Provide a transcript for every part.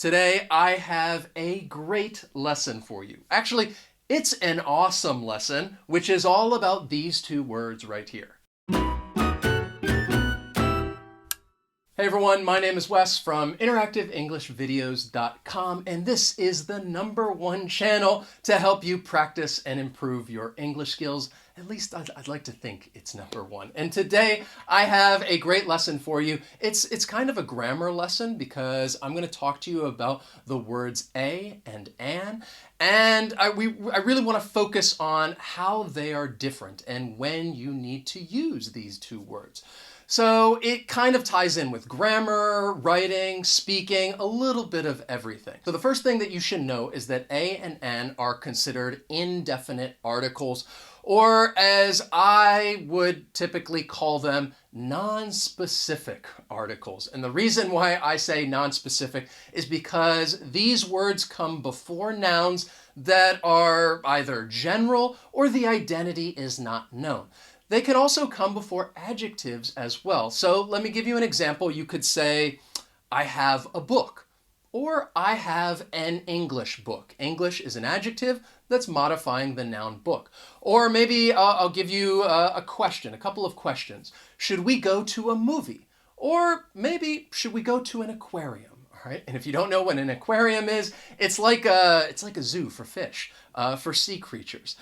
Today I have a great lesson for you. Actually, it's an awesome lesson, which is all about these two words right here. Hey everyone, my name is Wes from interactiveenglishvideos.com, and this is the #1 channel to help you practice and improve your English skills. At least I'd like to think it's #1. And today I have a great lesson for you. It's kind of a grammar lesson because I'm going to talk to you about the words a and an. And I really want to focus on how they are different and when you need to use these two words. So it kind of ties in with grammar, writing, speaking, a little bit of everything. So the first thing that you should know is that a and an are considered indefinite articles, or as I would typically call them, non-specific articles. And the reason why I say non-specific is because these words come before nouns that are either general or the identity is not known. They can also come before adjectives as well. So let me give you an example. You could say, I have a book, or I have an English book. English is an adjective that's modifying the noun book. Or maybe I'll give you a question, a couple of questions. Should we go to a movie? Or maybe, should we go to an aquarium? All right. And if you don't know what an aquarium is, it's like a zoo for fish, for sea creatures.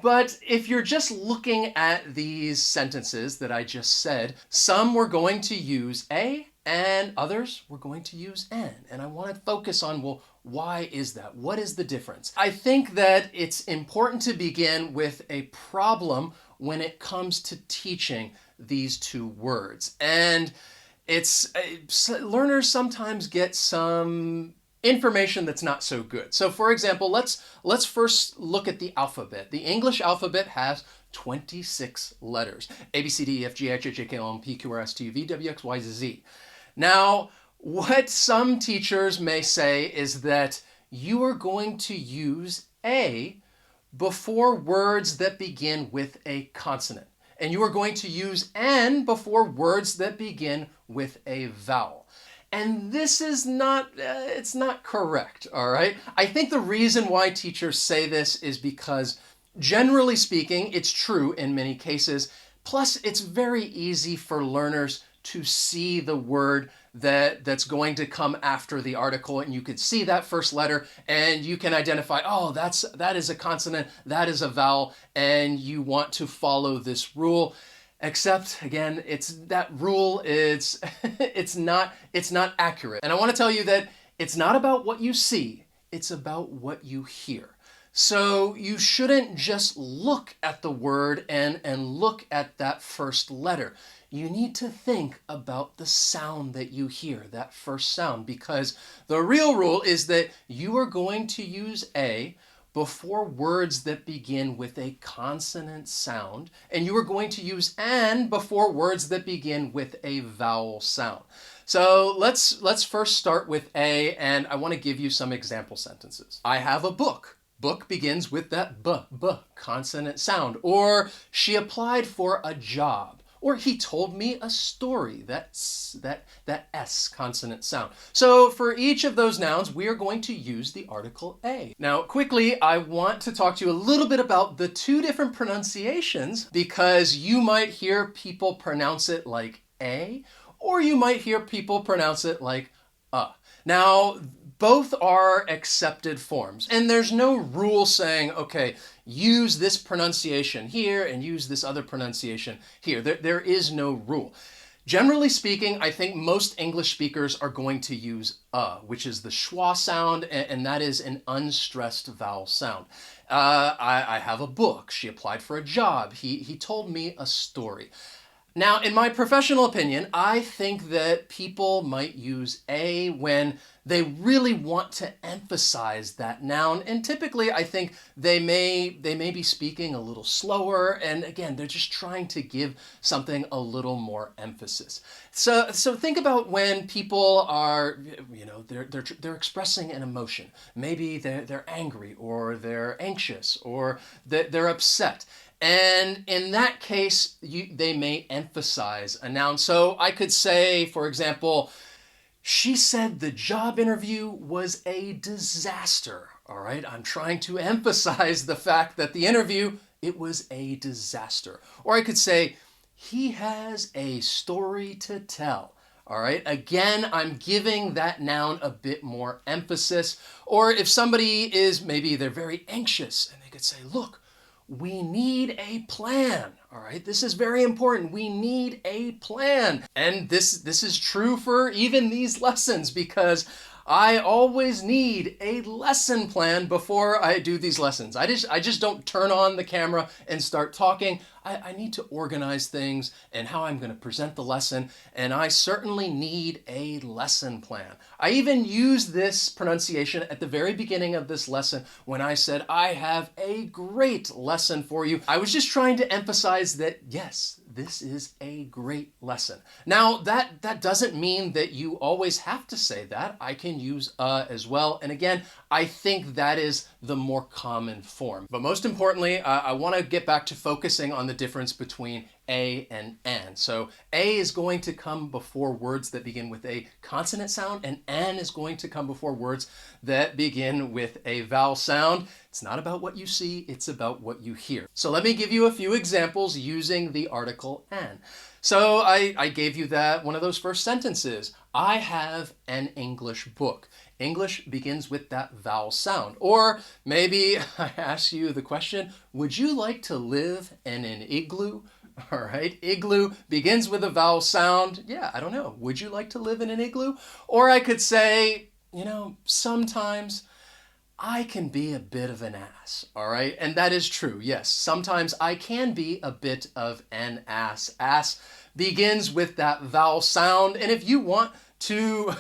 But if you're just looking at these sentences that I just said, some we're going to use a and others we're going to use an. And I want to focus on, well, why is that? What is the difference? I think that it's important to begin with a problem when it comes to teaching these two words. And learners sometimes get some information that's not so good. So for example, let's first look at the alphabet. The English alphabet has 26 letters. A, B, C, D, E, F, G, H, I, J, K, L, M, P, Q, R, S, T, U, V, W, X, Y, Z. Now, what some teachers may say is that you are going to use a before words that begin with a consonant. And you are going to use an before words that begin with a vowel. And this is it's not correct, all right? I think the reason why teachers say this is because, generally speaking, it's true in many cases. Plus, it's very easy for learners to see the word that's going to come after the article, and you could see that first letter, and you can identify, oh, that is a consonant, that is a vowel, and you want to follow this rule. Except, again, that rule is it's not accurate. And I want to tell you that it's not about what you see, it's about what you hear. So you shouldn't just look at the word and look at that first letter. You need to think about the sound that you hear, that first sound, because the real rule is that you are going to use a before words that begin with a consonant sound, and you are going to use an before words that begin with a vowel sound. So let's first start with a, and I want to give you some example sentences. I have a book. Book begins with that b consonant sound. Or she applied for a job. Or he told me a story, that S consonant sound. So for each of those nouns, we are going to use the article a. Now, quickly, I want to talk to you a little bit about the two different pronunciations, because you might hear people pronounce it like a, or you might hear people pronounce it like Now, both are accepted forms, and there's no rule saying, okay, use this pronunciation here and use this other pronunciation here. There is no rule. Generally speaking, I think most English speakers are going to use which is the schwa sound, and that is an unstressed vowel sound. I have a book. She applied for a job. He told me a story. Now, in my professional opinion, I think that people might use a when they really want to emphasize that noun. And typically, I think they may be speaking a little slower. And again, they're just trying to give something a little more emphasis. So think about when people are, they're expressing an emotion. Maybe they're angry, or they're anxious, or they're upset. And in that case, they may emphasize a noun. So I could say, for example, She said the job interview was a disaster. All right, I'm trying to emphasize the fact that the interview, it was a disaster. Or I could say, he has a story to tell. All right, again, I'm giving that noun a bit more emphasis. Or if somebody is, maybe they're very anxious and they could say, look, we need a plan. All right, this is very important. We need a plan. And this is true for even these lessons because I always need a lesson plan before I do these lessons. I just don't turn on the camera and start talking. I need to organize things and how I'm going to present the lesson, and I certainly need a lesson plan. I even used this pronunciation at the very beginning of this lesson when I said, I have a great lesson for you. I was just trying to emphasize that, yes, this is a great lesson. Now, that doesn't mean that you always have to say that. I can use as well. And again, I think that is the more common form. But most importantly, I want to get back to focusing on the difference between a and an. So a is going to come before words that begin with a consonant sound, and an is going to come before words that begin with a vowel sound. It's not about what you see, it's about what you hear. So let me give you a few examples using the article an. So I gave you that one of those first sentences. I have an English book. English begins with that vowel sound. Or maybe I ask you the question, would you like to live in an igloo? All right, igloo begins with a vowel sound. Yeah, I don't know. Would you like to live in an igloo? Or I could say, sometimes I can be a bit of an ass, all right? And that is true, yes. Sometimes I can be a bit of an ass. Ass begins with that vowel sound. And if you want to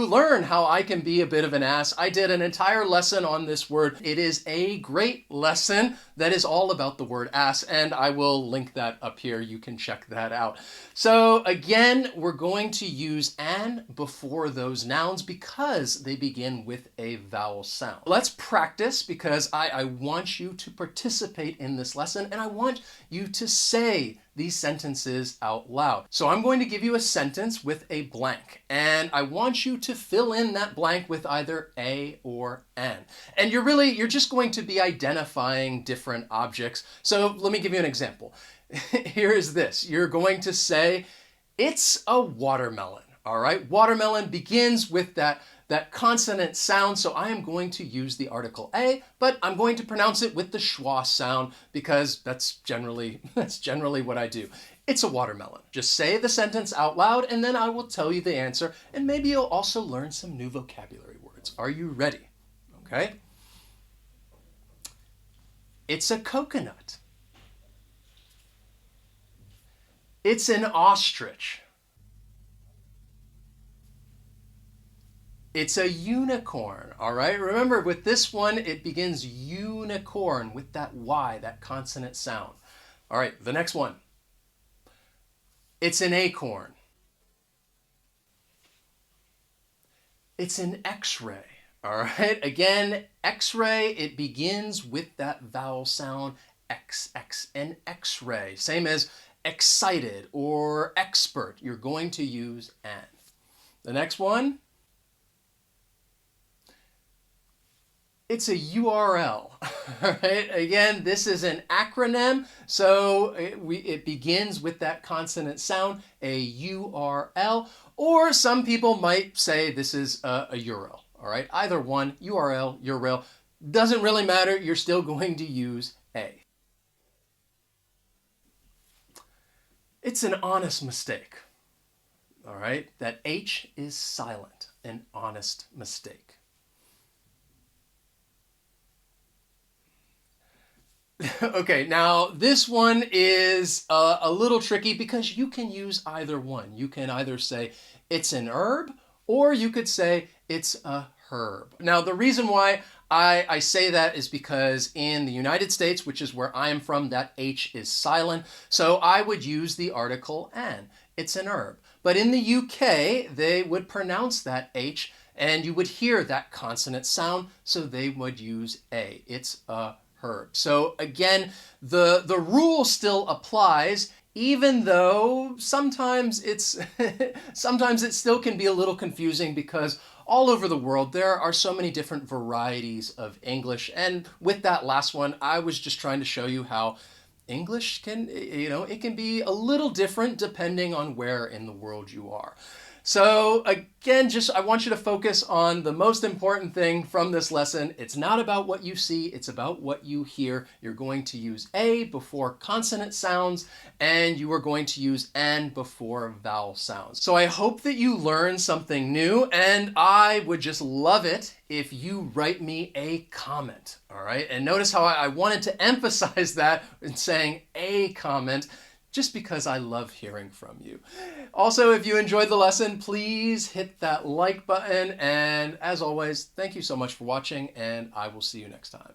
learn how I can be a bit of an ass, I did an entire lesson on this word. It is a great lesson that is all about the word ass, and I will link that up here. You can check that out. So again, we're going to use an before those nouns because they begin with a vowel sound. Let's practice because I want you to participate in this lesson, and I want you to say these sentences out loud. So I'm going to give you a sentence with a blank, and I want you to fill in that blank with either a or an. And you're just going to be identifying different objects. So let me give you an example. Here is this. You're going to say, it's a watermelon. All right, watermelon begins with that consonant sound, so I am going to use the article a, but I'm going to pronounce it with the schwa sound because that's generally what I do. It's a watermelon. Just say the sentence out loud, and then I will tell you the answer, and maybe you'll also learn some new vocabulary words. Are you ready? Okay. It's a coconut. It's an ostrich. It's a unicorn, all right? Remember, with this one, it begins unicorn with that Y, that consonant sound. All right, the next one. It's an acorn. It's an X-ray, all right? Again, X-ray, it begins with that vowel sound, X, an X-ray. Same as excited or expert. You're going to use an. The next one. It's a URL, right? Again, this is an acronym, so it begins with that consonant sound, a URL, or some people might say this is a URL, all right? Either one, URL, URL, doesn't really matter. You're still going to use a. It's an honest mistake, all right? That H is silent, an honest mistake. Okay, now this one is a little tricky because you can use either one. You can either say it's an herb or you could say it's a herb. Now the reason why I say that is because in the United States, which is where I am from, that H is silent. So I would use the article an. It's an herb. But in the UK, they would pronounce that H and you would hear that consonant sound. So they would use a. It's a herb. So again, the rule still applies. even though sometimes sometimes it still can be a little confusing because all over the world there are so many different varieties of English. And with that last one, I was just trying to show you how English can, it can be a little different depending on where in the world you are. So again, just I want you to focus on the most important thing from this lesson. It's not about what you see, it's about what you hear. You're going to use A before consonant sounds, and you are going to use N before vowel sounds. So I hope that you learned something new, and I would just love it if you write me a comment, all right? And notice how I wanted to emphasize that in saying a comment, just because I love hearing from you. Also, if you enjoyed the lesson, please hit that like button. And as always, thank you so much for watching, and I will see you next time.